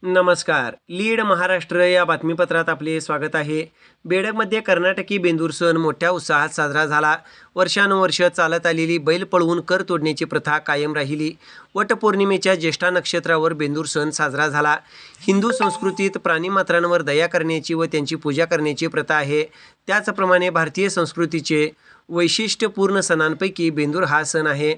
नमस्कार. लीड महाराष्ट्र या बातमीपत्रात आपले स्वागत आहे. बेडगमध्ये कर्नाटकी बेंदूर सण मोठ्या उत्साहात साजरा झाला. वर्षानुवर्ष चालत आलेली बैल पळवून कर तोडण्याची प्रथा कायम राहिली. वटपौर्णिमेच्या ज्येष्ठा नक्षत्रावर बेंदूर सण साजरा झाला. हिंदू संस्कृतीत प्राणीमात्रांवर दया करण्याची व त्यांची पूजा करण्याची प्रथा आहे. त्याचप्रमाणे भारतीय संस्कृतीचे वैशिष्ट्यपूर्ण सणांपैकी बेंदूर हा सण आहे.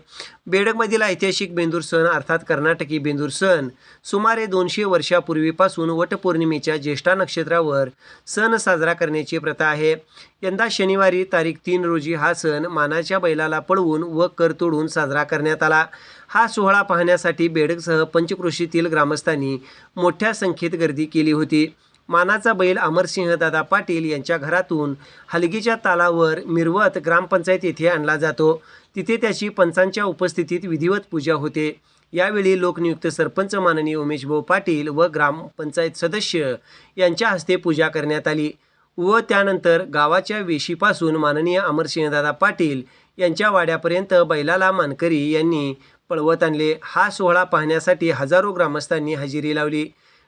बेडगमधील ऐतिहासिक बेंदूर सण अर्थात कर्नाटकी बेंदूर सण सुमारे 200 वर्षापूर्वीपासून वटपौर्णिमेच्या ज्येष्ठा नक्षत्रावर सण साजरा करण्याची प्रथा आहे. यंदा शनिवारी तारीख 3 रोजी हा सण मानाच्या बैलाला पळवून व कर तोडून साजरा करण्यात आला. हा सोहळा पाहण्यासाठी बेडगसह पंचक्रोशीतील ग्रामस्थांनी मोठ्या संख्येत गर्दी केली होती. मानाचा बैल अमरसिंहदादा पाटील यांच्या घरातून हलगीच्या तालावर मिरवत ग्रामपंचायत येथे आणला जातो. तिथे त्याची पंचांच्या उपस्थितीत विधिवत पूजा होते. यावेळी लोकनियुक्त सरपंच माननीय उमेशभाऊ पाटील व ग्रामपंचायत सदस्य यांच्या हस्ते पूजा करण्यात आली व त्यानंतर गावाच्या वेशीपासून माननीय अमरसिंहदादा पाटील यांच्या वाड्यापर्यंत बैलाला मानकरी यांनी पळवत आणले. हा सोहळा पाहण्यासाठी हजारो ग्रामस्थांनी हजेरी लावली.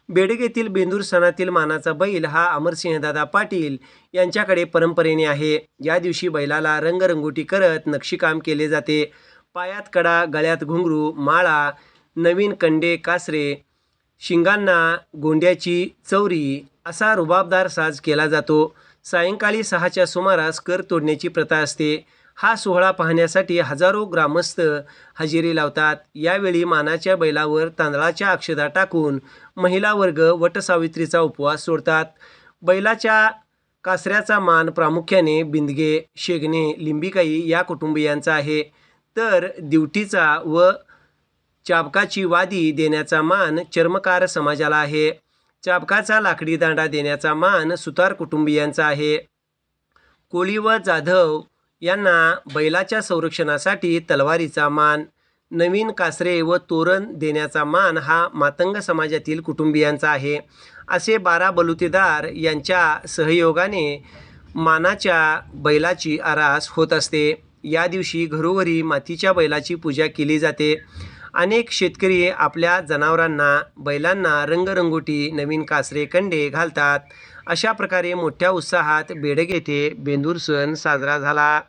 बेडग येथील बेंदूर सणातील मानाचा बैल हा अमरसिंहदादा पाटील यांच्याकडे परंपरेने आहे. या दिवशी बैलाला रंगरंगोटी करत नक्षीकाम केले जाते. पायात कडा, गळ्यात घुंगरू, माळा, नवीन कंडे, कासरे, शिंगांना गोंड्याची चौरी असा रुबाबदार साज केला जातो. सायंकाळी 6च्या सुमारास कर तोडण्याची प्रथा असते. हा सोहळा पाहण्यासाठी हजारो ग्रामस्थ हजेरी लावतात. यावेळी मानाच्या बैलावर तांदळाच्या अक्षता टाकून महिला वर्ग वटसावित्रीचा उपवास सोडतात. बैलाच्या कासऱ्याचा मान प्रामुख्याने बिंदगे, शेगणे, लिंबिकाई या कुटुंबियांचा आहे, तर दिवटीचा व चाबकाची वादी देण्याचा मान चर्मकार समाजाला आहे. चाबकाचा लाकडी दांडा देण्याचा मान सुतार कुटुंबियांचा आहे. कोळी व जाधव यांना बैलाच्या संरक्षणासाठी तलवारीचा मान, नवीन कासरे व तोरण देण्याचा मान हा मातंग समाजातील कुटुंबियांचा आहे. असे 12 बलुतेदार यांच्या सहयोगाने मानाच्या बैलाची आरास होत असते. या दिवशी घरोघरी मातीच्या बैलाची पूजा केली जाते. अनेक शेतकरी आपल्या जनावरांना, बैलांना रंगरंगोटी, नवीन कासरे, कंडे घालतात. अशा प्रकारे मोठ्या उत्साहात बेडग येथे बेंदूर सण साजरा झाला.